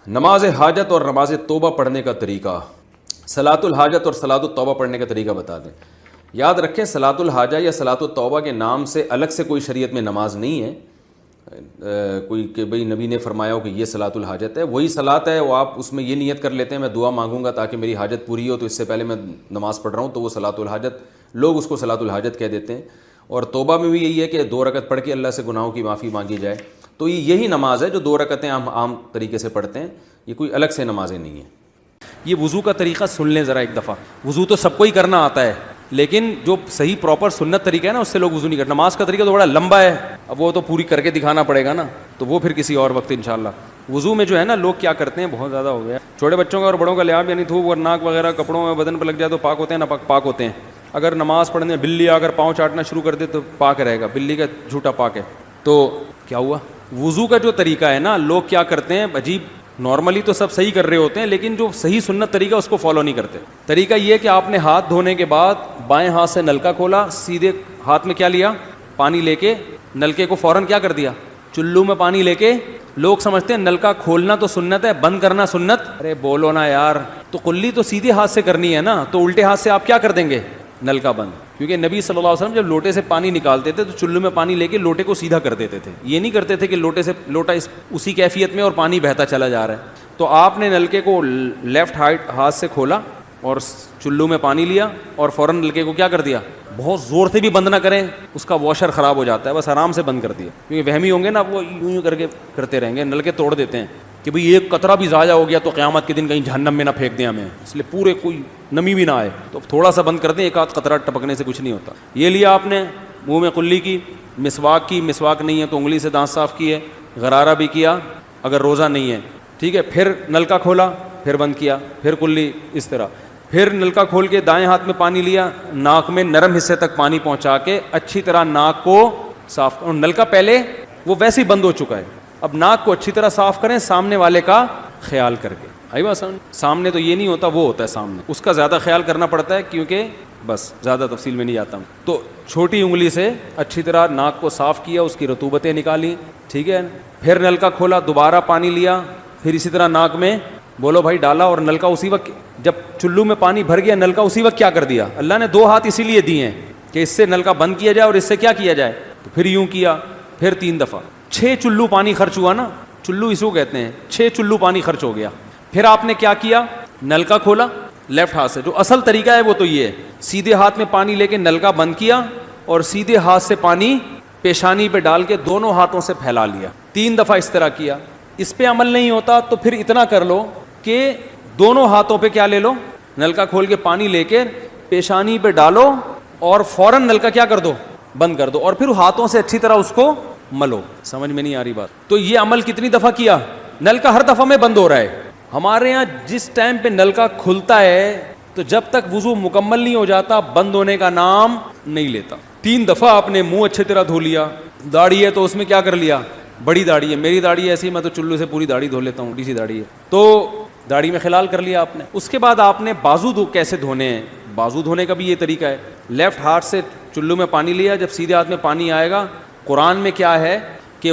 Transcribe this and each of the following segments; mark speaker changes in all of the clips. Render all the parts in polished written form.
Speaker 1: نماز حاجت اور نماز توبہ پڑھنے کا طریقہ، صلاۃ الحاجت اور صلاۃ التوبہ پڑھنے کا طریقہ بتا دیں۔ یاد رکھیں صلاۃ الحاجہ یا صلاۃ التوبہ کے نام سے الگ سے کوئی شریعت میں نماز نہیں ہے، کوئی کہ بھئی نبی نے فرمایا ہو کہ یہ صلاۃ الحاجت ہے، وہی صلاۃ ہے، وہ آپ اس میں یہ نیت کر لیتے ہیں میں دعا مانگوں گا تاکہ میری حاجت پوری ہو، تو اس سے پہلے میں نماز پڑھ رہا ہوں، تو وہ صلاۃ الحاجت، لوگ اس کو صلاۃ الحاجت کہہ دیتے ہیں۔ اور توبہ میں بھی یہی ہے کہ 2 رکعت پڑھ کے اللہ سے گناہوں کی معافی مانگی جائے، تو یہی نماز ہے جو 2 رکعتیں ہم عام طریقے سے پڑھتے ہیں، یہ کوئی الگ سے نمازیں نہیں ہیں۔ یہ وضو کا طریقہ سن لیں ذرا ایک دفعہ، وضو تو سب کو ہی کرنا آتا ہے، لیکن جو صحیح پراپر سنت طریقہ ہے نا اس سے لوگ وضو نہیں کرتے۔ نماز کا طریقہ تو بڑا لمبا ہے، اب وہ تو پوری کر کے دکھانا پڑے گا نا، تو وہ پھر کسی اور وقت انشاءاللہ۔ وضو میں جو ہے نا لوگ کیا کرتے ہیں، بہت زیادہ ہو گیا، چھوٹے بچوں کا اور بڑوں کا لحاظ، یعنی تھوک اور ناک وغیرہ کپڑوں میں بدن پہ لگ جائے تو پاک ہوتے ہیں، نہ پاک ہوتے ہیں۔ اگر نماز پڑھنے بلی اگر پاؤں چاٹنا شروع کر دے تو پاک رہے گا، بلی کا جھوٹا پاک ہے۔ تو کیا ہوا، وضو کا جو طریقہ ہے نا لوگ کیا کرتے ہیں عجیب، نارملی تو سب صحیح کر رہے ہوتے ہیں لیکن جو صحیح سنت طریقہ اس کو فالو نہیں کرتے۔ طریقہ یہ کہ آپ نے ہاتھ دھونے کے بعد بائیں ہاتھ سے نلکا کھولا، سیدھے ہاتھ میں کیا لیا، پانی لے کے نلکے کو فوراً کیا کر دیا، چلو میں پانی لے کے۔ لوگ سمجھتے ہیں نلکا کھولنا تو سنت ہے، بند کرنا سنت، ارے بولو نا یار، تو کلی تو سیدھے ہاتھ سے کرنی ہے نا، تو الٹے ہاتھ سے آپ کیا کر دیں گے، نلکا بند۔ کیونکہ نبی صلی اللہ علیہ وسلم جب لوٹے سے پانی نکالتے تھے تو چلو میں پانی لے کے لوٹے کو سیدھا کر دیتے تھے، یہ نہیں کرتے تھے کہ لوٹے سے لوٹا اسی کیفیت میں اور پانی بہتا چلا جا رہا ہے۔ تو آپ نے نلکے کو لیفٹ ہاتھ سے کھولا اور چلو میں پانی لیا اور فوراً نلکے کو کیا کر دیا، بہت زور سے بھی بند نہ کریں، اس کا واشر خراب ہو جاتا ہے، بس آرام سے بند کر دیا، کیونکہ وہمی ہوں گے نا وہ یوں کر کے کرتے رہیں گے، نلکے توڑ دیتے ہیں کہ بھئی ایک قطرہ بھی ضائع ہو گیا تو قیامت کے دن کہیں جہنم میں نہ پھینک دیں ہمیں، اس لیے پورے کوئی نمی بھی نہ آئے، تو تھوڑا سا بند کر دیں، ایک آدھ قطرہ ٹپکنے سے کچھ نہیں ہوتا۔ یہ لیا آپ نے، منہ میں کلی کی، مسواک کی، مسواک نہیں ہے تو انگلی سے دانت صاف کیے، غرارہ بھی کیا اگر روزہ نہیں ہے، ٹھیک ہے، پھر نلکا کھولا، پھر بند کیا، پھر کلی، اس طرح۔ پھر نلکا کھول کے دائیں ہاتھ میں پانی لیا، ناک میں نرم حصے تک پانی پہنچا کے اچھی طرح ناک کو صاف، اور نلکا پہلے وہ ویسے ہی بند ہو چکا ہے، اب ناک کو اچھی طرح صاف کریں سامنے والے کا خیال کر کے۔ آئی بات سمجھ، سامنے تو یہ نہیں ہوتا، وہ ہوتا ہے سامنے، اس کا زیادہ خیال کرنا پڑتا ہے، کیونکہ بس زیادہ تفصیل میں نہیں جاتا ہوں۔ تو چھوٹی انگلی سے اچھی طرح ناک کو صاف کیا، اس کی رطوبتیں نکالی، ٹھیک ہے، پھر نلکا کھولا، دوبارہ پانی لیا، پھر اسی طرح ناک میں بولو بھائی ڈالا، اور نلکا اسی وقت، جب چلو میں پانی بھر گیا نلکا اسی وقت کیا کر دیا، اللہ نے 2 ہاتھ اسی لیے دیے ہیں کہ اس سے نلکا بند کیا جائے اور اس سے کیا کیا جائے، تو پھر یوں کیا، پھر 3 دفعہ، 6 چلو پانی خرچ ہوا نا، چلو اس کو کہتے ہیں، 6 چلو پانی خرچ ہو گیا۔ پھر آپ نے کیا کیا، نلکا کھولا لیفٹ ہاتھ سے، جو اصل طریقہ ہے وہ تو یہ ہے، سیدھے ہاتھ میں پانی لے کے نلکا بند کیا اور سیدھے ہاتھ سے پانی پیشانی پہ ڈال کے دونوں ہاتھوں سے پھیلا لیا، 3 دفعہ اس طرح کیا۔ اس پہ عمل نہیں ہوتا تو پھر اتنا کر لو کہ دونوں ہاتھوں پہ کیا لے لو، نلکا کھول کے پانی لے کے پیشانی پہ ڈالو اور فوراً نلکا کیا کر دو، بند کر دو، اور پھر ہاتھوں سے اچھی طرح اس کو ملو۔ سمجھ میں نہیں آ رہی بات؟ تو یہ عمل کتنی دفعہ کیا، نلکا ہر دفعہ میں بند ہو رہا ہے۔ ہمارے ہاں جس ٹائم پہ نلکا کھلتا ہے تو جب تک وضو مکمل نہیں ہو جاتا بند ہونے کا نام نہیں لیتا۔ 3 دفعہ آپ نے منہ اچھی طرح دھو لیا، داڑھی ہے تو اس میں کیا کر لیا، بڑی داڑھی ہے، میری داڑھی ہے ایسی، میں تو چلو سے پوری داڑھی دھو لیتا ہوں، سی داڑھی ہے، تو داڑھی میں خلال کر لیا آپ نے۔ اس کے بعد آپ نے بازو کیسے دھونے ہیں، بازو دھونے کا بھی یہ طریقہ ہے، لیفٹ ہاتھ سے چلو میں پانی لیا، جب سیدھے ہاتھ میں پانی آئے گا، قرآن میں کیا ہے کہ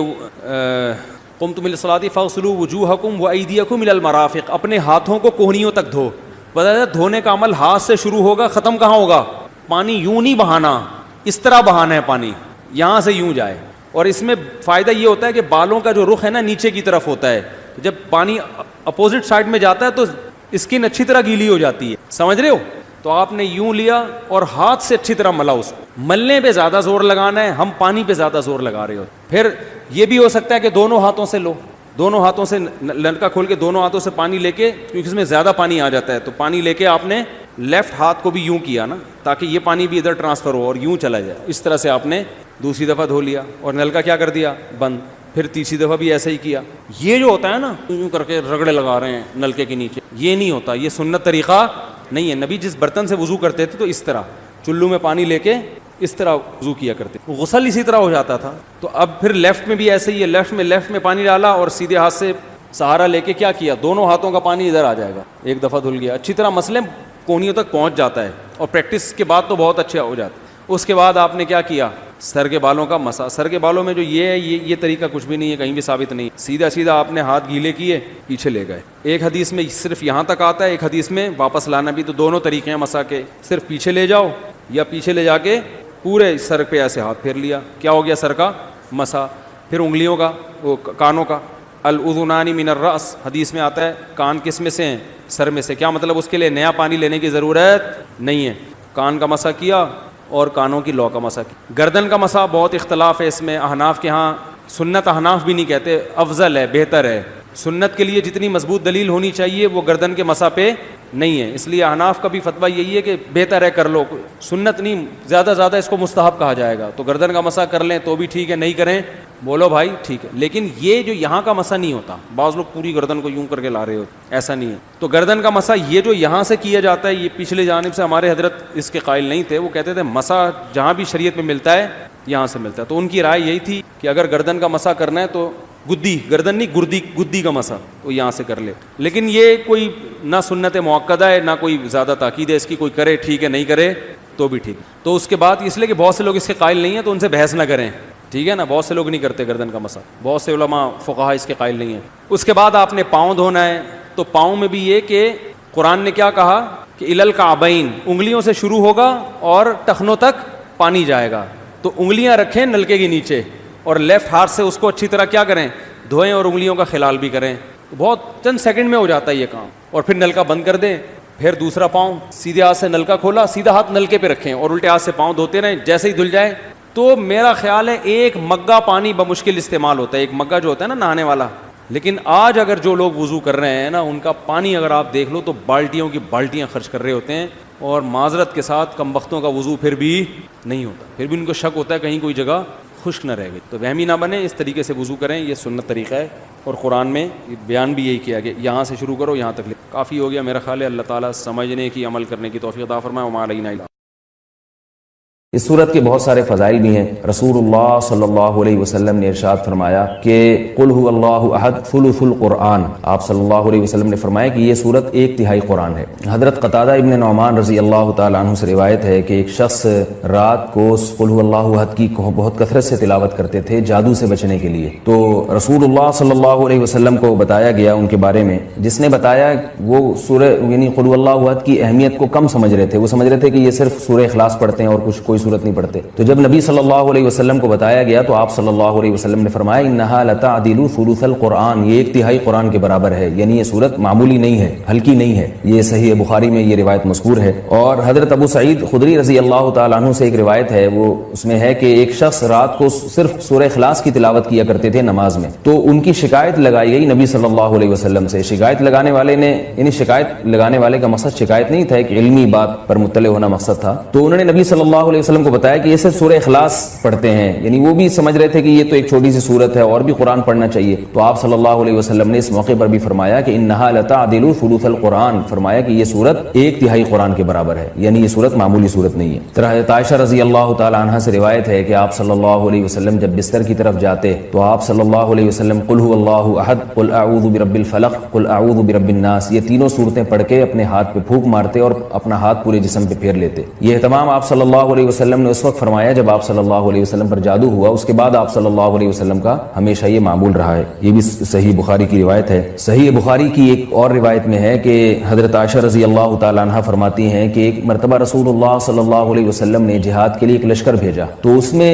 Speaker 1: قمتم الی الصلاۃ فاغسلوا وجوہکم وایدیکم الی المرافق، اپنے ہاتھوں کو کوہنیوں تک دھو۔ پتہ ہے دھونے کا عمل ہاتھ سے شروع ہوگا، ختم کہاں ہوگا، پانی یوں نہیں بہانا، اس طرح بہانا ہے پانی، یہاں سے یوں جائے۔ اور اس میں فائدہ یہ ہوتا ہے کہ بالوں کا جو رخ ہے نا نیچے کی طرف ہوتا ہے، جب پانی اپوزٹ سائڈ میں جاتا ہے تو اسکن اچھی طرح گیلی ہو جاتی ہے، سمجھ رہے ہو؟ تو آپ نے یوں لیا اور ہاتھ سے اچھی طرح ملا، اس کو ملنے پہ زیادہ زور لگانا ہے، ہم پانی پہ زیادہ زور لگا رہے ہو۔ پھر یہ بھی ہو سکتا ہے کہ دونوں ہاتھوں سے لو، دونوں ہاتھوں سے نلکا کھول کے دونوں ہاتھوں سے پانی لے کے، کیونکہ اس میں زیادہ پانی آ جاتا ہے، تو پانی لے کے آپ نے لیفٹ ہاتھ کو بھی یوں کیا نا تاکہ یہ پانی بھی ادھر ٹرانسفر ہو اور یوں چلا جائے، اس طرح سے آپ نے دوسری دفعہ دھو لیا اور نلکا کیا کر دیا، بند۔ پھر تیسری دفعہ بھی ایسا ہی کیا۔ یہ جو ہوتا ہے نا یوں کر کے رگڑے لگا رہے ہیں نلکے کے نیچے، یہ نہیں ہوتا، یہ سنت طریقہ نہیں ہے۔ نبی جس برتن سے وضو کرتے تھے تو اس طرح چلو میں پانی لے کے اس طرح وضو کیا کرتے، غسل اسی طرح ہو جاتا تھا۔ تو اب پھر لیفٹ میں بھی ایسے ہی ہے، لیفٹ میں پانی ڈالا اور سیدھے ہاتھ سے سہارا لے کے کیا کیا، دونوں ہاتھوں کا پانی ادھر آ جائے گا، ایک دفعہ دھل گیا، اچھی طرح مسئلے کونیوں تک پہنچ جاتا ہے، اور پریکٹس کے بعد تو بہت اچھا ہو جاتا ہے۔ اس کے بعد آپ نے کیا کیا، سر کے بالوں کا مسا. سر کے بالوں میں جو یہ ہے یہ طریقہ کچھ بھی نہیں ہے, کہیں بھی ثابت نہیں. سیدھا سیدھا آپ نے ہاتھ گیلے کیے, پیچھے لے گئے. ایک حدیث میں صرف یہاں تک آتا ہے, ایک حدیث میں واپس لانا بھی. تو دونوں طریقے ہیں مسا کے, صرف پیچھے لے جاؤ یا پیچھے لے جا کے پورے سر پہ ایسے ہاتھ پھیر لیا, کیا ہو گیا سر کا مسا. پھر انگلیوں کا, وہ کانوں کا, الاذنان من الراس, حدیث میں آتا ہے کان کس میں سے ہیں, سر میں سے. کیا مطلب, اس کے لیے نیا پانی لینے کی ضرورت نہیں ہے. کان کا مسا کیا اور کانوں کی لو کا مسا کیا. گردن کا مسا بہت اختلاف ہے اس میں. احناف کے ہاں سنت, احناف بھی نہیں کہتے, افضل ہے, بہتر ہے. سنت کے لیے جتنی مضبوط دلیل ہونی چاہیے وہ گردن کے مسا پہ نہیں ہے, اس لیے احناف کا بھی فتویٰ یہی ہے کہ بہتر ہے کر لو, سنت نہیں, زیادہ زیادہ اس کو مستحب کہا جائے گا. تو گردن کا مسا کر لیں تو بھی ٹھیک ہے, نہیں کریں بولو بھائی ٹھیک ہے. لیکن یہ جو یہاں کا مسا نہیں ہوتا, بعض لوگ پوری گردن کو یوں کر کے لا رہے ہوتے, ایسا نہیں ہے. تو گردن کا مسا یہ جو یہاں سے کیا جاتا ہے, یہ پچھلے جانب سے ہمارے حضرت اس کے قائل نہیں تھے. وہ کہتے تھے مسا جہاں بھی شریعت میں ملتا ہے یہاں سے ملتا ہے. تو ان کی رائے یہی تھی کہ اگر گردن کا مسا کرنا ہے تو گدی, گردن نہیں گدی کا مسا, تو یہاں سے کر لے. لیکن یہ کوئی نہ سنت موقدہ ہے نہ کوئی زیادہ تاکید ہے اس کی, کوئی کرے ٹھیک ہے, نہیں کرے تو بھی ٹھیک. تو اس کے بعد اس لیے کہ بہت سے لوگ اس کے قائل نہیں ہیں تو ان سے بحث نہ کریں, ٹھیک ہے نا. بہت سے لوگ نہیں کرتے گردن کا مسا, بہت سے علماء فقہا اس کے قائل نہیں ہیں. اس کے بعد آپ نے پاؤں دھونا ہے. تو پاؤں میں بھی یہ کہ قرآن نے کیا کہا کہ الل کعبین, انگلیوں سے شروع ہوگا اور ٹخنوں تک پانی جائے گا. تو انگلیاں رکھیں نلکے کے نیچے اور لیفٹ ہاتھ سے اس کو اچھی طرح کیا کریں, دھوئیں, اور انگلیوں کا خلال بھی کریں. تو بہت چند سیکنڈ میں ہو جاتا ہے یہ کام. اور پھر نلکا بند کر دیں. پھر دوسرا پاؤں سیدھے ہاتھ سے نلکا کھولا, سیدھا ہاتھ نلکے پہ رکھیں اور الٹے ہاتھ سے پاؤں دھوتے رہیں. جیسے ہی دھل جائے تو میرا خیال ہے ایک مگا پانی بمشکل استعمال ہوتا ہے, ایک مگا جو ہوتا ہے نا نہانے والا. لیکن آج اگر جو لوگ وضو کر رہے ہیں نا, ان کا پانی اگر آپ دیکھ لو تو بالٹیوں کی بالٹیاں خرچ کر رہے ہوتے ہیں, اور معذرت کے ساتھ کم بختوں کا وضو پھر بھی نہیں ہوتا. پھر بھی ان کو شک ہوتا ہے کہیں کوئی جگہ خشک نہ رہ گئی. تو وہمی نہ بنے, اس طریقے سے وضو کریں, یہ سنت طریقہ ہے. اور قرآن میں بیان بھی یہی کیا کہ یہاں سے شروع کرو یہاں تک. کافی ہو گیا میرا خیال ہے. اللہ تعالیٰ سمجھنے کی, عمل کرنے کی توفیق عطا فرمائے. وما علینا الا.
Speaker 2: اس صورت کے بہت سارے فضائل بھی ہیں. رسول اللہ صلی اللہ علیہ وسلم نے ارشاد فرمایا کہ قل هو اللہ احد ثلث القرآن. آپ صلی اللہ علیہ وسلم نے فرمایا کہ یہ صورت 1/3 قرآن ہے. حضرت قتادہ ابن نعمان رضی اللہ تعالیٰ عنہ سے روایت ہے کہ ایک شخص رات کو قل هو اللہ احد کی بہت کثرت سے تلاوت کرتے تھے جادو سے بچنے کے لیے. تو رسول اللہ صلی اللہ علیہ وسلم کو بتایا گیا ان کے بارے میں, جس نے بتایا وہ سورہ یعنی قل هو اللہ احد کی اہمیت کو کم سمجھ رہے تھے. وہ سمجھ رہے تھے کہ یہ صرف سورہ اخلاص پڑھتے ہیں اور کوئی صورت نہیں پڑھتے. تو جب نبی صلی اللہ علیہ وسلم کو بتایا گیا تو آپ صلی اللہ علیہ وسلم نے فرمایا انہا لتعدل ثلث القرآن, یہ 1/3 قرآن کے برابر ہے. یعنی یہ صورت معمولی نہیں ہے, ہلکی نہیں ہے. یہ صحیح بخاری میں یہ روایت مذکور ہے. اور حضرت ابو سعید خدری رضی اللہ تعالیٰ عنہ سے ایک روایت ہے, وہ اس میں ہے کہ ایک شخص رات کو صرف سورہ اخلاص کی تلاوت کیا کرتے تھے نماز میں. تو ان کی شکایت لگائی گئی نبی صلی اللہ علیہ وسلم سے. شکایت لگانے والے نے, یعنی شکایت لگانے والے کا مقصد شکایت نہیں تھا, ایک علمی بات پر مطلع ہونا مقصد تھا. تو انہوں نے نبی صلی اللہ علیہ وسلم کو بتایا کہ یہ صرف سورہ اخلاص پڑھتے ہیں. یعنی وہ بھی سمجھ رہے تھے کہ یہ تو ایک چھوٹی سی صورت ہے اور بھی قرآن پڑھنا چاہیے. تو آپ صلی اللہ علیہ وسلم نے اس موقع پر بھی فرمایا کہ انہا لتعدل ثلث القرآن, فرمایا کہ یہ صورت 1/3 قرآن کے برابر ہے. یعنی یہ صورت معمولی صورت نہیں ہے. طرح حضرت عائشہ رضی اللہ تعالی عنہا سے روایت ہے کہ آپ صلی اللہ علیہ وسلم جب بستر کی طرف جاتے تو آپ صلی اللہ علیہ وسلم قل هو اللہ احد, قل اعوذ برب الفلق, قل اعوذ برب الناس, یہ تینوں صورتیں پڑھ کے اپنے ہاتھ پہ پھونک مارتے اور اپنا ہاتھ پورے جسم پہ پھیر لیتے. یہ اہتمام آپ صلی اللہ علیہ وسلم نے اس وقت فرمایا جب آپ صلی اللہ علیہ وسلم پر جادو ہوا. اس کے بعد آپ صلی اللہ علیہ وسلم کا ہمیشہ یہ معمول رہا ہے. یہ بھی صحیح بخاری کی روایت ہے. صحیح بخاری کی ایک اور روایت میں ہے کہ حضرت عائشہ رضی اللہ تعالی عنہا فرماتی ہیں کہ ایک مرتبہ رسول اللہ صلی اللہ علیہ وسلم نے جہاد کے لیے ایک لشکر بھیجا. تو اس میں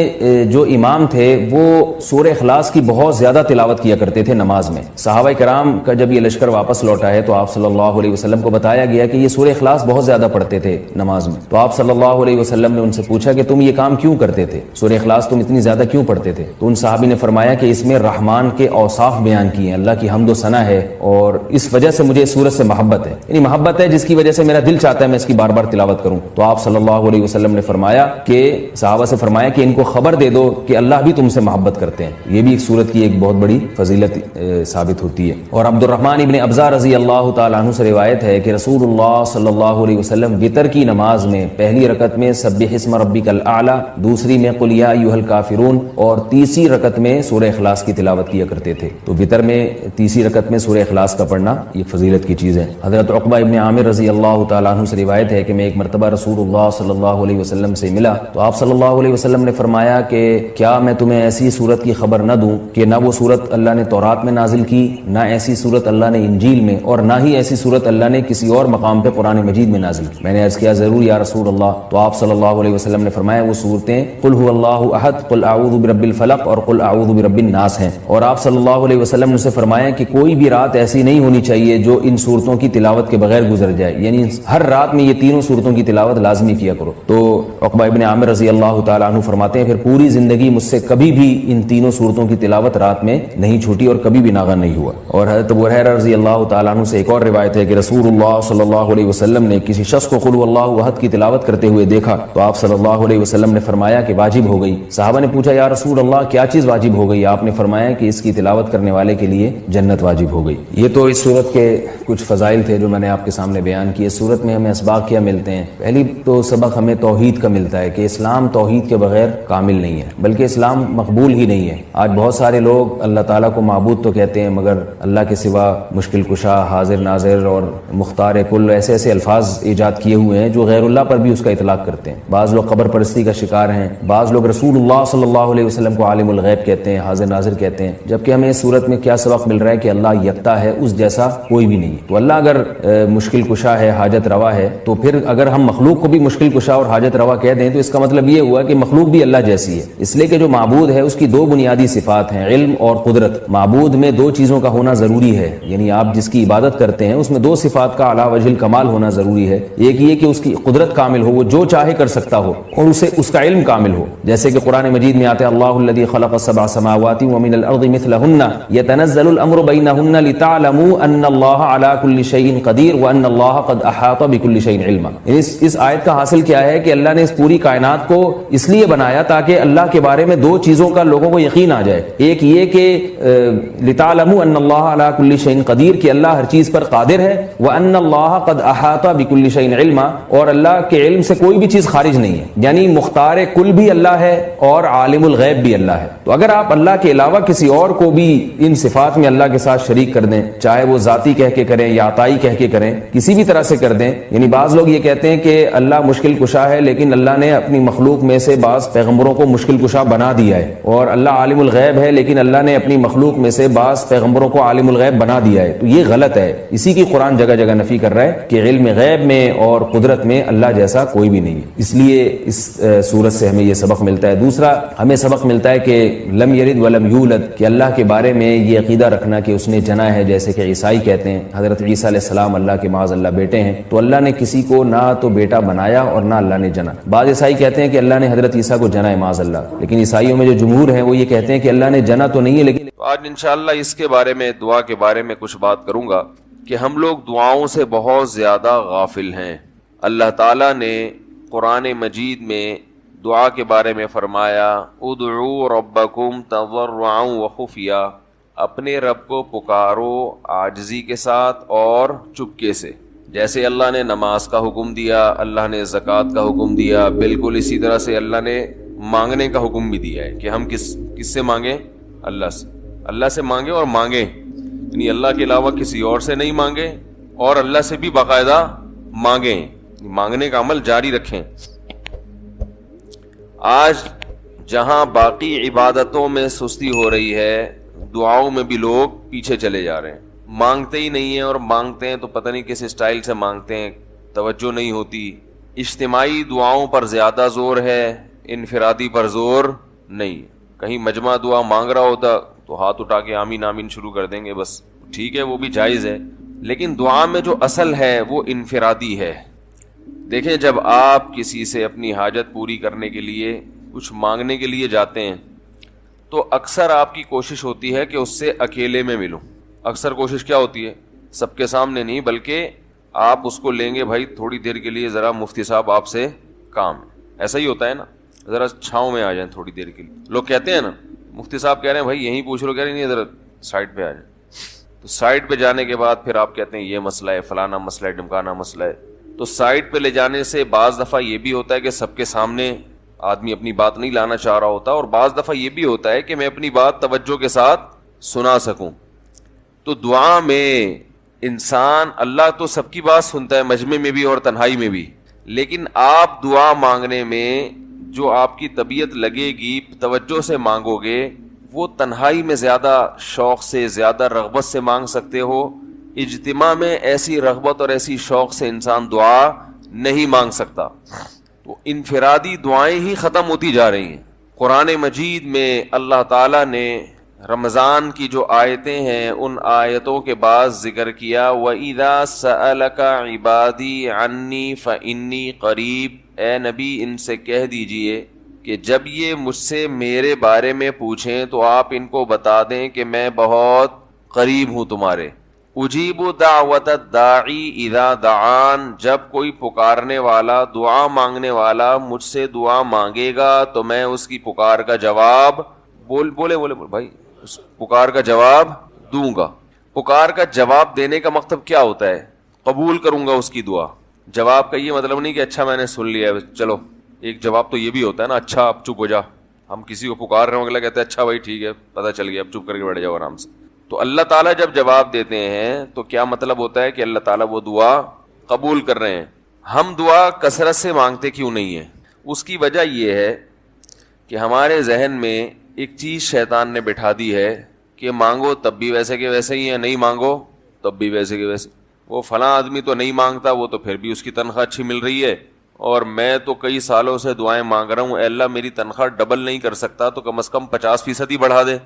Speaker 2: جو امام تھے وہ سورہ اخلاص کی بہت زیادہ تلاوت کیا کرتے تھے نماز میں. صحابہ کرام کا جب یہ لشکر واپس لوٹا ہے تو آپ صلی اللہ علیہ وسلم کو بتایا گیا کہ یہ سورہ اخلاص بہت زیادہ پڑھتے تھے نماز میں. تو آپ صلی اللہ علیہ وسلم نے ان سے پوچھا کہ تم یہ کام کیوں کرتے تھے, سورہ اخلاص تم اتنی زیادہ کیوں پڑھتے تھے؟ تو ان صحابی نے فرمایا کہ اس میں رحمان کے اوصاف بیان کیے ہیں, اللہ کی حمد و ثنا ہے, اور اس وجہ سے مجھے اس سورت سے محبت ہے. یعنی محبت ہے جس کی وجہ سے میرا دل چاہتا ہے میں اس کی بار بار تلاوت کروں. تو آپ صلی اللہ علیہ وسلم نے فرمایا کہ صحابہ سے فرمایا کہ ان کو خبر دے دو کہ اللہ بھی تم سے محبت کرتے ہیں. یہ بھی ایک سورت کی ایک بہت بڑی فضیلت ثابت ہوتی ہے. اور عبد الرحمن ابن ابزا رضی اللہ تعالیٰ عنہ سے روایت ہے کہ رسول اللہ صلی اللہ علیہ وسلم وتر کی نماز میں پہلی رکعت میں سبح اسم ربک الاعلی، دوسری میں قل یا ایھا الکافرون، اور تیسری رکعت میں سورہ اخلاص کی تلاوت کیا کرتے تھے۔ تو وتر میں تیسری رکعت میں سورہ اخلاص کا پڑھنا یہ فضیلت کی چیز ہے۔ حضرت عقبہ ابن عامر رضی اللہ تعالیٰ عنہ سے روایت ہے کہ میں ایک مرتبہ رسول اللہ صلی اللہ علیہ وسلم سے ملا تو آپ صلی اللہ علیہ وسلم نے فرمایا کہ کیا میں تمہیں ایسی صورت کی خبر نہ دوں کہ نہ وہ صورت اللہ نے تورات میں نازل کی، نہ ایسی صورت اللہ نے انجیل میں، اور نہ ہی ایسی صورت اللہ نے کسی اور مقام پہ قرآن مجید میں نازل کی۔ میں نے عرض کیا ضرور یا رسول اللہ، تو آپ صلی اللہ علیہ وسلم نے فرمایا وہ صورتیں قل هو اللہ احد، قل اعوذ برب الفلق اور قل اعوذ برب الناس ہیں۔ اور آپ صلی اللہ علیہ وسلم نے اسے فرمایا کہ کوئی بھی رات ایسی نہیں ہونی چاہیے جو ان صورتوں کی تلاوت کے بغیر گزر جائے، یعنی ہر رات میں یہ تینوں صورتوں کی تلاوت لازمی کیا کرو۔ تو عقبہ ابن عامر رضی اللہ تعالیٰ عنہ فرماتے ہیں پھر پوری زندگی مجھ سے کبھی بھی ان تینوں صورتوں کی تلاوت رات میں نہیں چھوٹی اور کبھی بھی ناغہ نہیں ہوا۔ اور حضرت ابو ہریرہ رضی اللہ تعالیٰ عنہ سے ایک اور روایت ہے کہ رسول اللہ صلی اللہ علیہ وسلم نے کسی شخص کو قل اللہ احد کی تلاوت کرتے ہوئے دیکھا تو آپ صلی اللہ علیہ وسلم نے فرمایا کہ واجب ہو گئی۔ صحابہ نے پوچھا یا رسول اللہ کیا چیز واجب ہو گئی؟ آپ نے فرمایا کہ اس کی تلاوت کرنے والے کے لیے جنت واجب ہو گئی۔ یہ تو اس صورت کے کچھ فضائل تھے جو میں نے آپ کے سامنے بیان کیے۔ اس صورت میں ہمیں اسباق کیا ملتے ہیں؟ پہلی تو سبق ہمیں توحید کا ملتا ہے کہ اسلام توحید کے بغیر کامل نہیں ہے، بلکہ اسلام مقبول ہی نہیں ہے۔ آج بہت سارے لوگ اللہ تعالیٰ کو معبود تو کہتے ہیں مگر اللہ کے سوا مشکل کشا، حاضر ناظر اور مختار کل ایسے ایسے الفاظ ایجاد کیے ہوئے ہیں جو غیر اللہ پر بھی اس کا اطلاق کرتے ہیں۔ بعض لوگ قبر پرستی کا شکار ہیں، بعض لوگ رسول اللہ صلی اللہ علیہ وسلم کو عالم الغیب کہتے ہیں، حاضر ناظر کہتے ہیں، جبکہ ہمیں اس صورت میں کیا سبق مل رہا ہے کہ اللہ یکتا ہے، اس جیسا کوئی بھی نہیں۔ تو اللہ اگر مشکل کشا ہے، حاجت روا ہے، تو پھر اگر ہم مخلوق کو بھی مشکل کشا اور حاجت روا کہہ دیں تو اس کا مطلب یہ ہوا کہ مخلوق بھی اللہ جیسی ہے۔ اس لیے کہ جو معبود ہے اس کی دو بنیادی صفات ہیں، علم اور قدرت۔ معبود میں دو چیزوں کا ہونا ضروری ہے، یعنی آپ جس کی عبادت کرتے ہیں اس میں دو صفات کا اعلیٰ وجہ الکمال ہونا ضروری ہے۔ ایک یہ کہ اس کی قدرت کامل ہو، وہ جو چاہے کر سکتا ہو، اور اسے اس کا علم کامل ہو، جیسے کہ قرآن مجید میں آتے اللہ الذی خلق السبع سماوات ومن الارض مثلہن یتنزل الامر بینہن لتعلموا ان اللہ علی کل شیء قدیر وان اللہ قد احاط بکل شیء علما۔ اس آیت کا حاصل کیا ہے کہ اللہ نے اس پوری کائنات کو اس لیے بنایا تاکہ اللہ کے بارے میں دو چیزوں کا لوگوں کو یقین آ جائے۔ ایک یہ کہ لتعلموا ان اللہ علی کل شیء قدیر، کہ اللہ ہر چیز پر قادر ہے، وان اللہ قد احاط بکل شیء علما، اور اللہ کے علم سے کوئی بھی چیز خارج نہیں ہے، یعنی مختار کل بھی اللہ ہے اور عالم الغیب بھی اللہ ہے۔ تو اگر آپ اللہ کے علاوہ کسی اور کو بھی ان صفات میں اللہ کے ساتھ شریک کر دیں، چاہے وہ ذاتی کہہ کے کریں یا عطائی کہہ کے کریں، کسی بھی طرح سے کر دیں، یعنی بعض لوگ یہ کہتے ہیں کہ اللہ مشکل کشا ہے لیکن اللہ نے اپنی مخلوق میں سے بعض پیغمبروں کو مشکل کشا بنا دیا ہے، اور اللہ عالم الغیب ہے لیکن اللہ نے اپنی مخلوق میں سے بعض پیغمبروں کو عالم الغیب بنا دیا ہے۔ تو یہ غلط ہے، اسی کی قرآن جگہ جگہ نفی کر رہا ہے کہ علم غیب میں اور قدرت میں اللہ جیسا کوئی بھی نہیں ہے۔ اس لیے اس صورت سے ہمیں یہ سبق ملتا ہے۔ دوسرا ہمیں سبق ملتا ہے کہ لم یلد ولم یولد، کہ اللہ کے بارے میں یہ عقیدہ رکھنا کہ اس نے جنا ہے، جیسے کہ عیسائی کہتے ہیں حضرت عیسیٰ علیہ السلام اللہ کے معاذ اللہ بیٹے ہیں، تو اللہ نے کسی کو نہ تو بیٹا بنایا اور نہ اللہ نے جنا۔ بعض عیسائی کہتے ہیں کہ اللہ نے حضرت عیسیٰ کو جنا ہے معاذ اللہ، لیکن عیسائیوں میں جو جمہور ہیں وہ یہ کہتے ہیں کہ اللہ نے جنا تو نہیں ہے لیکن
Speaker 1: آج انشاءاللہ اس کے بارے میں، دعا کے بارے میں کچھ بات کروں گا کہ ہم لوگ دعاؤں سے بہت زیادہ غافل ہیں۔ اللہ تعالیٰ نے قرآن مجید میں دعا کے بارے میں فرمایا ادعوا ربکم تضرعا وخفیا، اپنے رب کو پکارو عاجزی کے ساتھ اور چپکے سے۔ جیسے اللہ نے نماز کا حکم دیا، اللہ نے زکوٰۃ کا حکم دیا، بالکل اسی طرح سے اللہ نے مانگنے کا حکم بھی دیا ہے کہ ہم کس سے مانگیں؟ اللہ سے مانگیں، اور مانگیں یعنی اللہ کے علاوہ کسی اور سے نہیں مانگیں، اور اللہ سے بھی باقاعدہ مانگیں، مانگنے کا عمل جاری رکھیں۔ آج جہاں باقی عبادتوں میں سستی ہو رہی ہے، دعاؤں میں بھی لوگ پیچھے چلے جا رہے ہیں، مانگتے ہی نہیں ہیں، اور مانگتے ہیں تو پتہ نہیں کس اسٹائل سے مانگتے ہیں، توجہ نہیں ہوتی۔ اجتماعی دعاؤں پر زیادہ زور ہے، انفرادی پر زور نہیں۔ کہیں مجمع دعا مانگ رہا ہوتا تو ہاتھ اٹھا کے آمین آمین شروع کر دیں گے، بس ٹھیک ہے وہ بھی جائز ہے، لیکن دعا میں جو اصل ہے وہ انفرادی ہے۔ دیکھیں جب آپ کسی سے اپنی حاجت پوری کرنے کے لیے کچھ مانگنے کے لیے جاتے ہیں تو اکثر آپ کی کوشش ہوتی ہے کہ اس سے اکیلے میں ملوں۔ اکثر کوشش کیا ہوتی ہے؟ سب کے سامنے نہیں، بلکہ آپ اس کو لیں گے بھائی تھوڑی دیر کے لیے ذرا مفتی صاحب آپ سے کام ہے، ایسا ہی ہوتا ہے نا، ذرا چھاؤں میں آ جائیں تھوڑی دیر کے لیے۔ لوگ کہتے ہیں نا مفتی صاحب کہہ رہے ہیں بھائی یہیں پوچھ لو، کہہ رہے ہیں نہیں ذرا سائڈ پہ آ جائیں، تو سائڈ پہ جانے کے بعد پھر آپ کہتے ہیں یہ مسئلہ ہے، فلانا مسئلہ ہے، ڈمکانا مسئلہ ہے۔ تو سائڈ پہ لے جانے سے بعض دفعہ یہ بھی ہوتا ہے کہ سب کے سامنے آدمی اپنی بات نہیں لانا چاہ رہا ہوتا, اور بعض دفعہ یہ بھی ہوتا ہے کہ میں اپنی بات توجہ کے ساتھ سنا سکوں. تو دعا میں انسان, اللہ تو سب کی بات سنتا ہے مجمع میں بھی اور تنہائی میں بھی, لیکن آپ دعا مانگنے میں جو آپ کی طبیعت لگے گی, توجہ سے مانگو گے, وہ تنہائی میں زیادہ شوق سے, زیادہ رغبت سے مانگ سکتے ہو. اجتماع میں ایسی رغبت اور ایسی شوق سے انسان دعا نہیں مانگ سکتا. تو انفرادی دعائیں ہی ختم ہوتی جا رہی ہیں. قرآن مجید میں اللہ تعالیٰ نے رمضان کی جو آیتیں ہیں ان آیتوں کے بعد ذکر کیا, وَإِذَا سَأَلَكَ عِبَادِي عَنِّي فَإِنِّي قَرِيب, اے نبی ان سے کہہ دیجئے کہ جب یہ مجھ سے میرے بارے میں پوچھیں تو آپ ان کو بتا دیں کہ میں بہت قریب ہوں تمہارے. اجیب دعوت الداعی اذا دعان, جب کوئی پکارنے والا, دعا مانگنے والا مجھ سے دعا مانگے گا تو میں اس کی پکار کا جواب بولے بھائی, اس پکار کا جواب دوں گا. پکار کا جواب دینے کا مطلب کیا ہوتا ہے؟ قبول کروں گا اس کی دعا. جواب کا یہ مطلب نہیں کہ اچھا میں نے سن لیا ہے چلو. ایک جواب تو یہ بھی ہوتا ہے نا, اچھا اب چپ ہو جا. ہم کسی کو پکار رہے ہوں, اگلا کہتے ہیں اچھا بھائی ٹھیک ہے پتہ چل گیا, اب چپ کر کے بیٹھ جاؤ آرام سے. تو اللہ تعالیٰ جب جواب دیتے ہیں تو کیا مطلب ہوتا ہے کہ اللہ تعالیٰ وہ دعا قبول کر رہے ہیں. ہم دعا کثرت سے مانگتے کیوں نہیں ہیں؟ اس کی وجہ یہ ہے کہ ہمارے ذہن میں ایک چیز شیطان نے بٹھا دی ہے کہ مانگو تب بھی ویسے کے ویسے ہی ہیں, نہیں مانگو تب بھی ویسے کے ویسے. وہ فلاں آدمی تو نہیں مانگتا, وہ تو پھر بھی اس کی تنخواہ اچھی مل رہی ہے, اور میں تو کئی سالوں سے دعائیں مانگ رہا ہوں, اے اللہ میری تنخواہ ڈبل نہیں کر سکتا تو کم از کم 50% ہی بڑھا دے,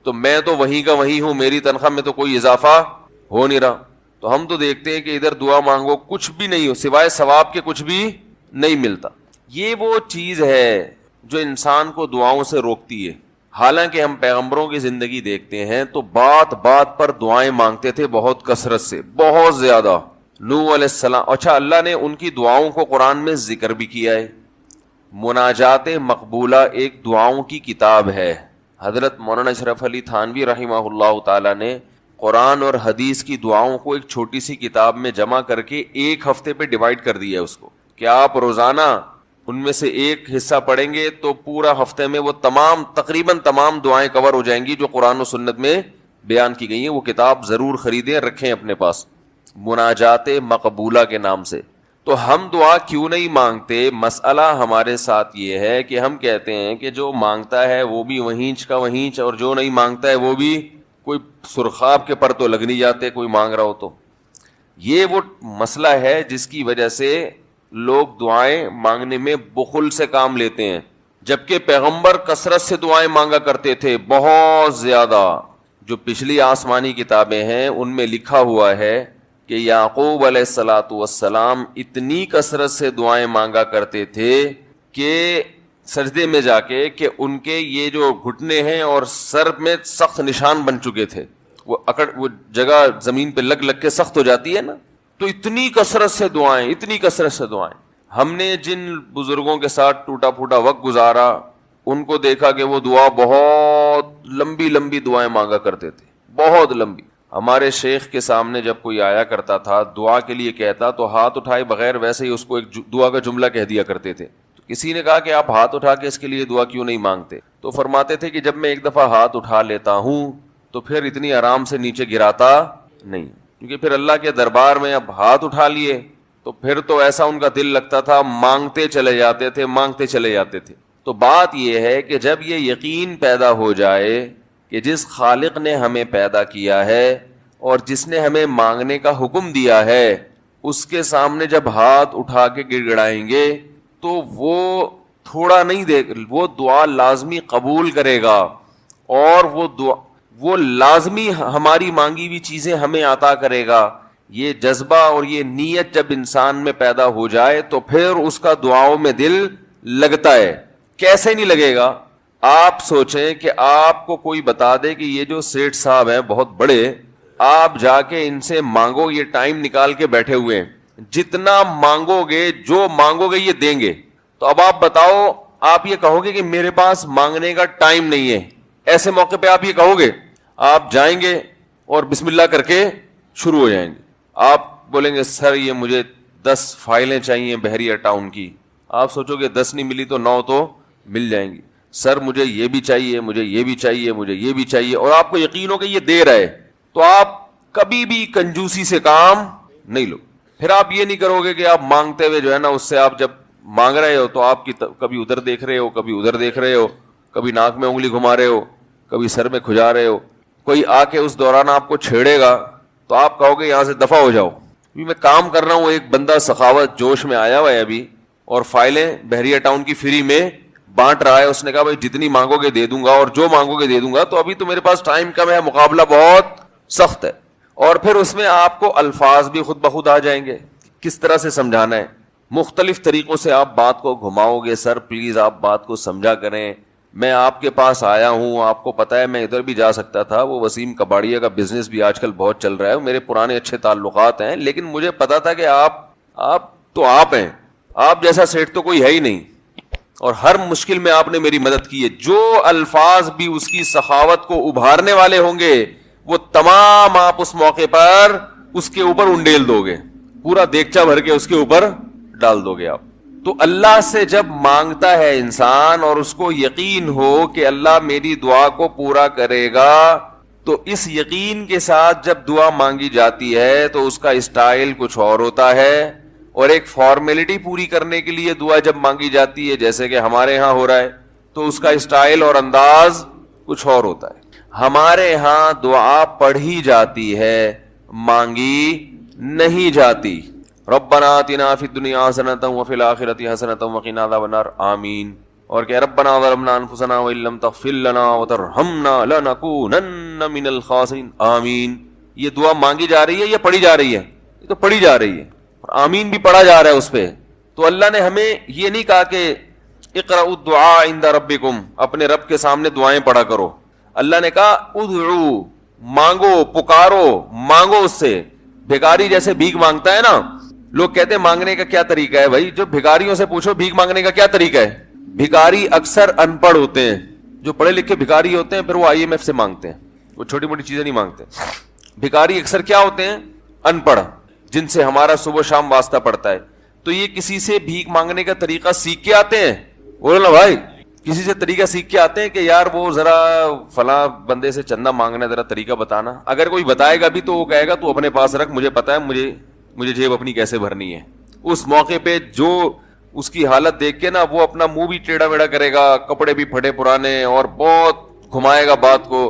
Speaker 1: تو میں تو وہیں کا وہیں ہوں, میری تنخواہ میں تو کوئی اضافہ ہو نہیں رہا. تو ہم تو دیکھتے ہیں کہ ادھر دعا مانگو کچھ بھی نہیں ہو, سوائے ثواب کے کچھ بھی نہیں ملتا. یہ وہ چیز ہے جو انسان کو دعاؤں سے روکتی ہے. حالانکہ ہم پیغمبروں کی زندگی دیکھتے ہیں تو بات بات پر دعائیں مانگتے تھے, بہت کثرت سے, بہت زیادہ. نوح علیہ السلام, اچھا اللہ نے ان کی دعاؤں کو قرآن میں ذکر بھی کیا ہے. مناجات مقبولہ ایک دعاؤں کی کتاب ہے. حضرت مولانا اشرف علی تھانوی رحمہ اللہ تعالی نے قرآن اور حدیث کی دعاؤں کو ایک چھوٹی سی کتاب میں جمع کر کے ایک ہفتے پہ ڈیوائیڈ کر دیا ہے اس کو, کہ آپ روزانہ ان میں سے ایک حصہ پڑھیں گے تو پورا ہفتے میں وہ تقریباً تمام دعائیں کور ہو جائیں گی جو قرآن و سنت میں بیان کی گئی ہیں. وہ کتاب ضرور خریدیں, رکھیں اپنے پاس, مناجات مقبولہ کے نام سے. تو ہم دعا کیوں نہیں مانگتے؟ مسئلہ ہمارے ساتھ یہ ہے کہ ہم کہتے ہیں کہ جو مانگتا ہے وہ بھی وہینچ کا وہینچ, اور جو نہیں مانگتا ہے وہ بھی کوئی سرخاب کے پر تو لگ نہیں جاتے کوئی مانگ رہا ہو تو. یہ وہ مسئلہ ہے جس کی وجہ سے لوگ دعائیں مانگنے میں بخل سے کام لیتے ہیں, جبکہ پیغمبر کثرت سے دعائیں مانگا کرتے تھے, بہت زیادہ. جو پچھلی آسمانی کتابیں ہیں ان میں لکھا ہوا ہے کہ یعقوب علیہ الصلاۃ والسلام اتنی کثرت سے دعائیں مانگا کرتے تھے کہ سجدے میں جا کے کہ ان کے یہ جو گھٹنے ہیں اور سر میں سخت نشان بن چکے تھے, وہ جگہ زمین پہ لگ کے سخت ہو جاتی ہے نا. تو اتنی کثرت سے دعائیں, اتنی کثرت سے دعائیں. ہم نے جن بزرگوں کے ساتھ ٹوٹا پھوٹا وقت گزارا ان کو دیکھا کہ وہ دعا بہت لمبی لمبی دعائیں مانگا کرتے تھے, بہت لمبی. ہمارے شیخ کے سامنے جب کوئی آیا کرتا تھا دعا کے لیے کہتا تو ہاتھ اٹھائے بغیر ویسے ہی اس کو ایک دعا کا جملہ کہہ دیا کرتے تھے. تو کسی نے کہا کہ آپ ہاتھ اٹھا کے اس کے لیے دعا کیوں نہیں مانگتے؟ تو فرماتے تھے کہ جب میں ایک دفعہ ہاتھ اٹھا لیتا ہوں تو پھر اتنی آرام سے نیچے گراتا نہیں, کیونکہ پھر اللہ کے دربار میں اب ہاتھ اٹھا لیے تو پھر تو ایسا ان کا دل لگتا تھا, مانگتے چلے جاتے تھے, مانگتے چلے جاتے تھے. تو بات یہ ہے کہ جب یہ یقین پیدا ہو جائے کہ جس خالق نے ہمیں پیدا کیا ہے اور جس نے ہمیں مانگنے کا حکم دیا ہے اس کے سامنے جب ہاتھ اٹھا کے گڑ گڑائیں گے تو وہ تھوڑا نہیں دے, وہ دعا لازمی قبول کرے گا, اور وہ لازمی ہماری مانگی ہوئی چیزیں ہمیں عطا کرے گا. یہ جذبہ اور یہ نیت جب انسان میں پیدا ہو جائے تو پھر اس کا دعاؤں میں دل لگتا ہے. کیسے نہیں لگے گا؟ آپ سوچیں کہ آپ کو کوئی بتا دے کہ یہ جو سیٹھ صاحب ہیں بہت بڑے, آپ جا کے ان سے مانگو, یہ ٹائم نکال کے بیٹھے ہوئے ہیں, جتنا مانگو گے جو مانگو گے یہ دیں گے. تو اب آپ بتاؤ, آپ یہ کہو گے کہ میرے پاس مانگنے کا ٹائم نہیں ہے, ایسے موقع پہ آپ یہ کہو گے؟ آپ جائیں گے اور بسم اللہ کر کے شروع ہو جائیں گے. آپ بولیں گے سر یہ مجھے 10 فائلیں چاہیے بحریہ ٹاؤن کی. آپ سوچو گے 10 نہیں ملی تو 9 تو
Speaker 3: مل جائیں گی. سر مجھے یہ بھی چاہیے, مجھے یہ بھی چاہیے, مجھے یہ بھی چاہیے, اور آپ کو یقین ہو کہ یہ دے رہے, تو آپ کبھی بھی کنجوسی سے کام نہیں لو. پھر آپ یہ نہیں کرو گے کہ آپ مانگتے ہوئے جو ہے نا, اس سے آپ جب مانگ رہے ہو تو آپ کی کبھی ادھر دیکھ رہے ہو, کبھی ادھر دیکھ رہے ہو, کبھی ناک میں انگلی گھما رہے ہو, کبھی سر میں کھجا رہے ہو. کوئی آ کے اس دوران آپ کو چھیڑے گا تو آپ کہو گے یہاں سے دفع ہو جاؤ. میں کام کر رہا ہوں, ایک بندہ سخاوت جوش میں آیا ہوا ہے ابھی, اور فائلیں بحریہ ٹاؤن کی فری میں بانٹ رہا ہے. اس نے کہا بھائی جتنی مانگو گے دے دوں گا, اور جو مانگو گے دے دوں گا. تو ابھی تو میرے پاس ٹائم کم ہے, مقابلہ بہت سخت ہے. اور پھر اس میں آپ کو الفاظ بھی خود بخود آ جائیں گے, کس طرح سے سمجھانا ہے. مختلف طریقوں سے آپ بات کو گھماؤ گے. سر پلیز آپ بات کو سمجھا کریں, میں آپ کے پاس آیا ہوں, آپ کو پتا ہے میں ادھر بھی جا سکتا تھا. وہ وسیم کباڑیا کا بزنس بھی آج کل بہت چل رہا ہے, میرے پرانے اچھے تعلقات ہیں, لیکن مجھے پتا تھا کہ آپ ہیں, آپ جیسا سیٹ تو کوئی ہے ہی نہیں, اور ہر مشکل میں آپ نے میری مدد کی ہے. جو الفاظ بھی اس کی سخاوت کو ابھارنے والے ہوں گے وہ تمام آپ اس موقع پر اس کے اوپر انڈیل دو گے, پورا دیگچا بھر کے اس کے اوپر ڈال دو گے آپ. تو اللہ سے جب مانگتا ہے انسان اور اس کو یقین ہو کہ اللہ میری دعا کو پورا کرے گا, تو اس یقین کے ساتھ جب دعا مانگی جاتی ہے تو اس کا اسٹائل کچھ اور ہوتا ہے. اور ایک فارمیلٹی پوری کرنے کے لیے دعا جب مانگی جاتی ہے, جیسے کہ ہمارے ہاں ہو رہا ہے, تو اس کا اسٹائل اور انداز کچھ اور ہوتا ہے. ہمارے ہاں دعا پڑھی جاتی ہے, مانگی نہیں جاتی. ربنا آتنا فی الدنیا حسنۃ وفی الآخرۃ حسنۃ وقنا عذاب النار, آمین. اور کہ ربنا ظلمنا انفسنا وان لم تغفر لنا وترحمنا لنکونن من الخاسرین, آمین. یہ دعا مانگی جا رہی ہے یا پڑھی جا رہی ہے؟ یہ تو پڑھی جا رہی ہے, آمین بھی پڑھا جا رہا ہے اس پہ. تو اللہ نے ہمیں یہ نہیں کہا کہ اقرأوا الدعاء عند ربکم, اپنے رب کے سامنے دعائیں پڑھا کرو. اللہ نے کہا ادعو, مانگو, پکارو, مانگو اس سے. بھیکاری جیسے بھیک مانگتا ہے نا, لوگ کہتے ہیں مانگنے کا کیا طریقہ ہے. بھائی جو بھیکاریوں سے پوچھو بھیک مانگنے کا کیا طریقہ ہے. بھیکاری اکثر ان پڑھ ہوتے ہیں, جو پڑھے لکھے بھیکاری ہوتے ہیں پھر وہ IMF سے مانگتے ہیں, وہ چھوٹی موٹی چیزیں نہیں مانگتے. بھیکاری اکثر کیا ہوتے ہیں؟ ان پڑھ, جن سے ہمارا صبح شام واسطہ پڑتا ہے. تو یہ کسی سے بھیک مانگنے کا طریقہ سیکھ کے آتے ہیں. بولو نا بھائی, کسی سے طریقہ سیکھ کے آتے ہیں کہ یار وہ ذرا فلاں بندے سے چندہ مانگنا, ذرا طریقہ بتانا. اگر کوئی بتائے گا بھی تو وہ کہے گا تو اپنے پاس رکھ, مجھے پتا ہے مجھے جیب اپنی کیسے بھرنی ہے. اس موقع پہ جو اس کی حالت دیکھ کے نا, وہ اپنا منہ بھی ٹیڑھا میڑھا کرے گا, کپڑے بھی پھٹے پرانے, اور بہت گھمائے گا بات کو,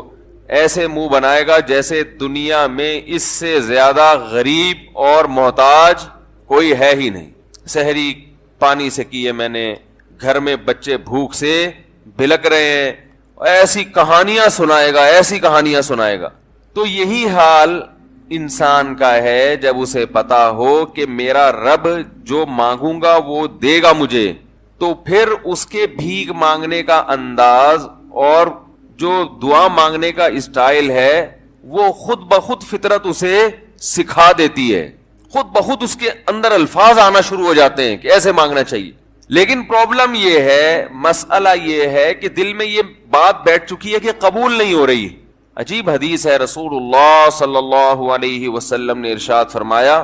Speaker 3: ایسے منہ بنائے گا جیسے دنیا میں اس سے زیادہ غریب اور محتاج کوئی ہے ہی نہیں. سحری پانی سے کی ہے میں نے, گھر میں بچے بھوک سے بلک رہے ہیں, ایسی کہانیاں سنائے گا, ایسی کہانیاں سنائے گا. تو یہی حال انسان کا ہے جب اسے پتا ہو کہ میرا رب جو مانگوں گا وہ دے گا مجھے, تو پھر اس کے بھیک مانگنے کا انداز اور جو دعا مانگنے کا اسٹائل ہے وہ خود بخود فطرت اسے سکھا دیتی ہے, خود بخود اس کے اندر الفاظ آنا شروع ہو جاتے ہیں کہ ایسے مانگنا چاہیے. لیکن پرابلم یہ ہے, مسئلہ یہ ہے کہ دل میں یہ بات بیٹھ چکی ہے کہ قبول نہیں ہو رہی. عجیب حدیث ہے, رسول اللہ صلی اللہ علیہ وسلم نے ارشاد فرمایا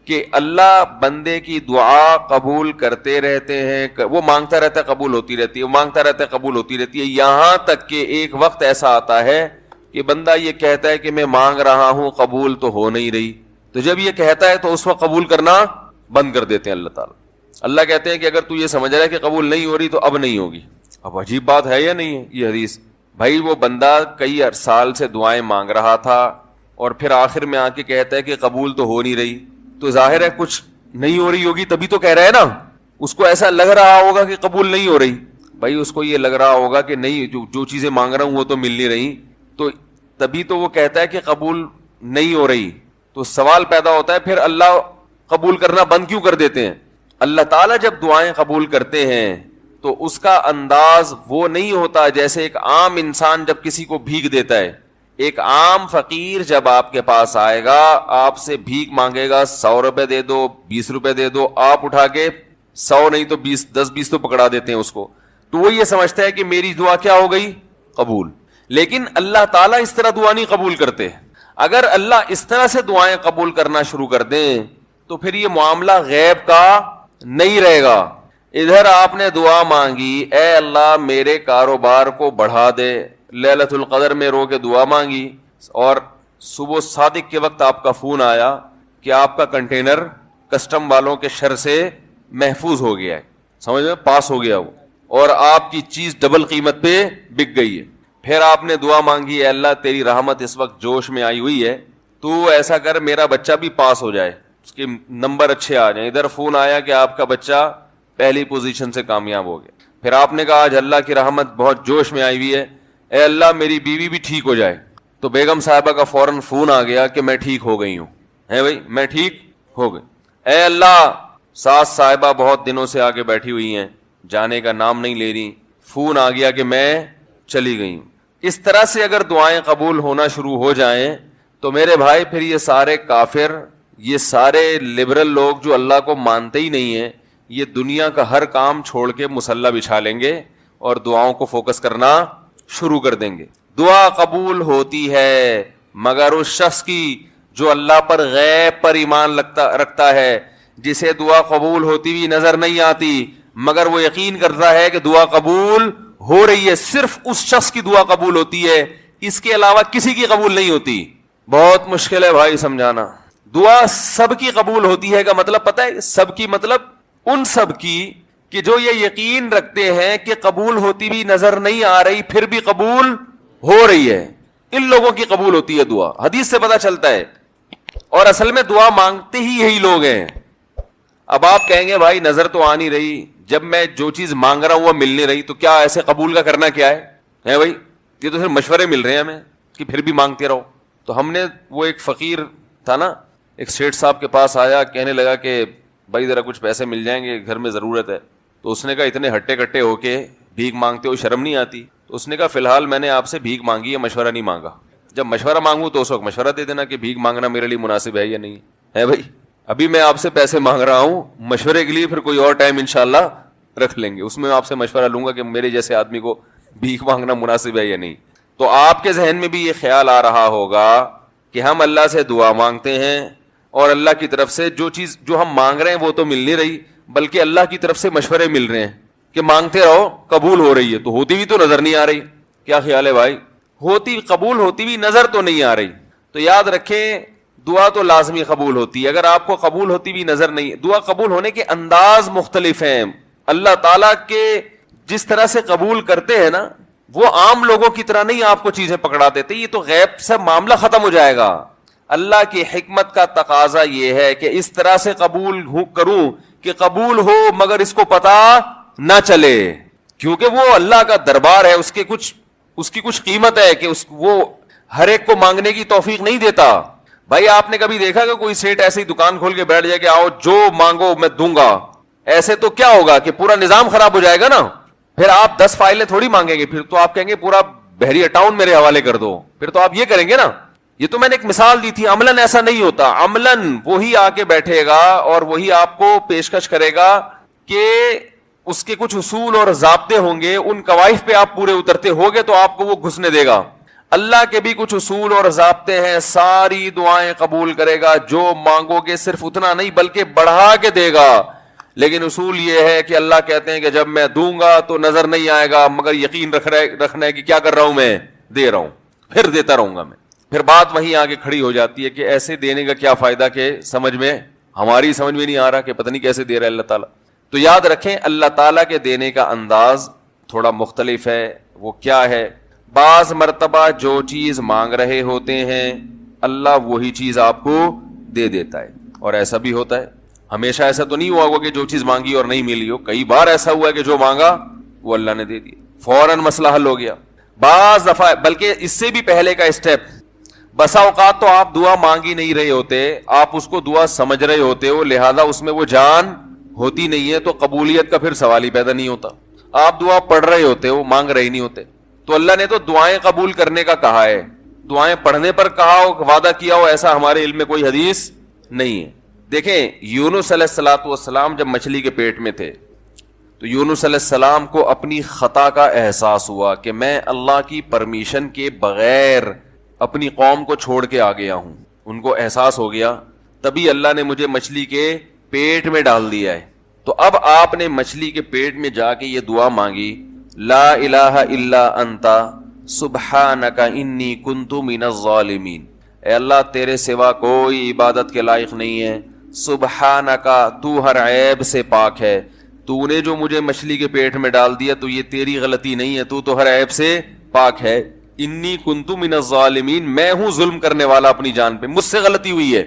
Speaker 3: کہ اللہ بندے کی دعا قبول کرتے رہتے ہیں, وہ مانگتا رہتا ہے قبول ہوتی رہتی ہے, وہ مانگتا رہتا ہے قبول ہوتی رہتی ہے, یہاں تک کہ ایک وقت ایسا آتا ہے کہ بندہ یہ کہتا ہے کہ میں مانگ رہا ہوں, قبول تو ہو نہیں رہی. تو جب یہ کہتا ہے تو اس وقت قبول کرنا بند کر دیتے ہیں اللہ تعالیٰ. اللہ کہتے ہیں کہ اگر تو یہ سمجھ رہا ہے کہ قبول نہیں ہو رہی تو اب نہیں ہوگی. اب عجیب بات ہے یا نہیں ہے یہ حدیث؟ بھائی وہ بندہ کئی سال سے دعائیں مانگ رہا تھا اور پھر آخر میں آ کے کہتا ہے کہ قبول تو ہو نہیں رہی, تو ظاہر ہے کچھ نہیں ہو رہی ہوگی, تبھی تو کہہ رہا ہے نا. اس کو ایسا لگ رہا ہوگا کہ قبول نہیں ہو رہی. بھائی اس کو یہ لگ رہا ہوگا کہ نہیں, جو چیزیں مانگ رہا ہوں وہ تو مل نہیں رہی, تو تبھی تو وہ کہتا ہے کہ قبول نہیں ہو رہی. تو سوال پیدا ہوتا ہے پھر اللہ قبول کرنا بند کیوں کر دیتے ہیں؟ اللہ تعالیٰ جب دعائیں قبول کرتے ہیں تو اس کا انداز وہ نہیں ہوتا جیسے ایک عام انسان جب کسی کو بھیک دیتا ہے. ایک عام فقیر جب آپ کے پاس آئے گا, آپ سے بھیک مانگے گا, 100 روپے دے دو, 20 روپے دے دو, آپ اٹھا کے 100 نہیں تو 10-20 تو پکڑا دیتے ہیں اس کو, تو وہ یہ سمجھتا ہے کہ میری دعا کیا ہو گئی؟ قبول. لیکن اللہ تعالیٰ اس طرح دعا نہیں قبول کرتے. اگر اللہ اس طرح سے دعائیں قبول کرنا شروع کر دیں تو پھر یہ معاملہ غیب کا نہیں رہے گا. ادھر آپ نے دعا مانگی اے اللہ میرے کاروبار کو بڑھا دے، لیلۃ القدر میں رو کے دعا مانگی، اور صبح صادق کے وقت آپ کا فون آیا کہ آپ کا کنٹینر کسٹم والوں کے شر سے محفوظ ہو گیا ہے، سمجھ میں پاس ہو گیا وہ، اور آپ کی چیز ڈبل قیمت پہ بک گئی ہے۔ پھر آپ نے دعا مانگی اے اللہ تیری رحمت اس وقت جوش میں آئی ہوئی ہے، تو ایسا کر میرا بچہ بھی پاس ہو جائے، اس کے نمبر اچھے آ جائیں۔ ادھر فون آیا کہ آپ کا بچہ پہلی پوزیشن سے کامیاب ہو گیا۔ پھر آپ نے کہا آج اللہ کی رحمت بہت جوش میں آئی ہوئی ہے، اے اللہ میری بیوی بھی ٹھیک ہو جائے، تو بیگم صاحبہ کا فوراً فون آ گیا کہ میں ٹھیک ہو گئی ہوں، ہے بھائی میں ٹھیک ہو گئی۔ اے اللہ ساس صاحبہ بہت دنوں سے آگے بیٹھی ہوئی ہیں، جانے کا نام نہیں لے رہی، فون آ گیا کہ میں چلی گئی ہوں۔ اس طرح سے اگر دعائیں قبول ہونا شروع ہو جائیں تو میرے بھائی پھر یہ سارے کافر، یہ سارے لبرل لوگ جو اللہ کو مانتے ہی نہیں ہیں، یہ دنیا کا ہر کام چھوڑ کے مصلی بچھا لیں گے اور دعاؤں کو فوکس کرنا شروع کر دیں گے۔ دعا قبول ہوتی ہے مگر اس شخص کی جو اللہ پر غیب پر ایمان رکھتا ہے، جسے دعا قبول ہوتی ہوئی نظر نہیں آتی مگر وہ یقین کرتا ہے کہ دعا قبول ہو رہی ہے۔ صرف اس شخص کی دعا قبول ہوتی ہے، اس کے علاوہ کسی کی قبول نہیں ہوتی۔ بہت مشکل ہے بھائی سمجھانا۔ دعا سب کی قبول ہوتی ہے کا مطلب پتہ ہے؟ سب کی مطلب ان سب کی کہ جو یہ یقین رکھتے ہیں کہ قبول ہوتی بھی نظر نہیں آ رہی پھر بھی قبول ہو رہی ہے، ان لوگوں کی قبول ہوتی ہے دعا۔ حدیث سے پتہ چلتا ہے، اور اصل میں دعا مانگتے ہی یہی لوگ ہیں۔ اب آپ کہیں گے بھائی نظر تو آ نہیں رہی، جب میں جو چیز مانگ رہا ہوں وہ مل نہیں رہی، تو کیا ایسے قبول کا کرنا کیا ہے بھائی؟ یہ تو صرف مشورے مل رہے ہیں ہمیں کہ پھر بھی مانگتے رہو۔ تو ہم نے وہ ایک فقیر تھا نا، ایک سیٹھ صاحب کے پاس آیا، کہنے لگا کہ بھائی ذرا کچھ پیسے مل جائیں گے، گھر میں ضرورت ہے۔ تو اس نے کہا اتنے ہٹے کٹے ہو کے بھیک مانگتے ہو، شرم نہیں آتی؟ تو اس نے کہا فی الحال میں نے آپ سے بھیک مانگی ہے، مشورہ نہیں مانگا۔ جب مشورہ مانگوں تو اس وقت مشورہ دے دینا کہ بھیک مانگنا میرے لیے مناسب ہے یا نہیں ہے بھائی۔ ابھی میں آپ سے پیسے مانگ رہا ہوں مشورے کے لیے، پھر کوئی اور ٹائم انشاءاللہ رکھ لیں گے، اس میں آپ سے مشورہ لوں گا کہ میرے جیسے آدمی کو بھیک مانگنا مناسب ہے یا نہیں۔ تو آپ کے ذہن میں بھی یہ خیال آ رہا ہوگا کہ ہم اللہ سے دعا مانگتے ہیں اور اللہ کی طرف سے جو چیز جو ہم مانگ رہے ہیں وہ تو مل نہیں رہی، بلکہ اللہ کی طرف سے مشورے مل رہے ہیں کہ مانگتے رہو قبول ہو رہی ہے، تو ہوتی بھی تو نظر نہیں آ رہی۔ کیا خیال ہے بھائی؟ ہوتی قبول ہوتی بھی نظر تو نہیں آ رہی۔ تو یاد رکھیں دعا تو لازمی قبول ہوتی ہے۔ اگر آپ کو قبول ہوتی بھی نظر نہیں، دعا قبول ہونے کے انداز مختلف ہیں۔ اللہ تعالیٰ کے جس طرح سے قبول کرتے ہیں نا، وہ عام لوگوں کی طرح نہیں آپ کو چیزیں پکڑا دیتے، یہ تو غیب سے معاملہ ختم ہو جائے گا۔ اللہ کی حکمت کا تقاضا یہ ہے کہ اس طرح سے قبول کروں کہ قبول ہو مگر اس کو پتا نہ چلے، کیونکہ وہ اللہ کا دربار ہے، اس کی کچھ قیمت ہے کہ وہ ہر ایک کو مانگنے کی توفیق نہیں دیتا۔ بھائی آپ نے کبھی دیکھا کہ کوئی سیٹ ایسی دکان کھول کے بیٹھ جائے کہ آؤ جو مانگو میں دوں گا؟ ایسے تو کیا ہوگا کہ پورا نظام خراب ہو جائے گا نا۔ پھر آپ 10 فائلیں تھوڑی مانگیں گے، پھر تو آپ کہیں گے پورا بحریہ ٹاؤن میرے حوالے کر دو، پھر تو آپ یہ کریں گے نا۔ یہ تو میں نے ایک مثال دی تھی، عملاً ایسا نہیں ہوتا۔ عملاً وہی آ کے بیٹھے گا اور وہی آپ کو پیشکش کرے گا کہ اس کے کچھ اصول اور ضابطے ہوں گے، ان قواعد پہ آپ پورے اترتے ہوگے تو آپ کو وہ گھسنے دے گا۔ اللہ کے بھی کچھ اصول اور ضابطے ہیں، ساری دعائیں قبول کرے گا، جو مانگو گے صرف اتنا نہیں بلکہ بڑھا کے دے گا۔ لیکن اصول یہ ہے کہ اللہ کہتے ہیں کہ جب میں دوں گا تو نظر نہیں آئے گا، مگر یقین رکھنا ہے کہ کیا کر رہا ہوں، میں دے رہا ہوں، پھر دیتا رہوں گا میں۔ پھر بات وہیں آگے کھڑی ہو جاتی ہے کہ ایسے دینے کا کیا فائدہ کہ ہماری سمجھ میں نہیں آ رہا کہ پتہ نہیں کیسے دے رہا ہے اللہ تعالیٰ۔ تو یاد رکھیں اللہ تعالیٰ کے دینے کا انداز تھوڑا مختلف ہے۔ وہ کیا ہے؟ بعض مرتبہ جو چیز مانگ رہے ہوتے ہیں اللہ وہی چیز آپ کو دے دیتا ہے، اور ایسا بھی ہوتا ہے۔ ہمیشہ ایسا تو نہیں ہوا ہوگا کہ جو چیز مانگی اور نہیں ملی ہو، کئی بار ایسا ہوا ہے کہ جو مانگا وہ اللہ نے دے دیا، فوراً مسئلہ حل ہو گیا۔ بعض دفعہ بلکہ اس سے بھی پہلے کا اسٹیپ، بسا اوقات تو آپ دعا مانگ ہی نہیں رہے ہوتے، آپ اس کو دعا سمجھ رہے ہوتے ہو، لہذا اس میں وہ جان ہوتی نہیں ہے، تو قبولیت کا پھر سوال ہی پیدا نہیں ہوتا۔ آپ دعا پڑھ رہے ہوتے ہو، مانگ رہے نہیں ہوتے۔ تو اللہ نے تو دعائیں قبول کرنے کا کہا ہے، دعائیں پڑھنے پر کہا ہو، وعدہ کیا ہو، ایسا ہمارے علم میں کوئی حدیث نہیں ہے۔ دیکھیں یونس علیہ الصلوۃ والسلام جب مچھلی کے پیٹ میں تھے تو یونس علیہ السلام کو اپنی خطا کا احساس ہوا کہ میں اللہ کی پرمیشن کے بغیر اپنی قوم کو چھوڑ کے آ گیا ہوں، ان کو احساس ہو گیا، تبھی اللہ نے مجھے مچھلی کے پیٹ میں ڈال دیا ہے۔ تو اب آپ نے مچھلی کے پیٹ میں جا کے یہ دعا مانگی، لا الہ الا انت سبحانک انی کنت من الظالمین، اے اللہ تیرے سوا کوئی عبادت کے لائق نہیں ہے، سبحانک تو ہر عیب سے پاک ہے، تو نے جو مجھے مچھلی کے پیٹ میں ڈال دیا تو یہ تیری غلطی نہیں ہے، تو ہر عیب سے پاک ہے، انی کنت من الظالمین، میں ہوں ظلم کرنے والا اپنی جان پہ، مجھ سے غلطی ہوئی ہے،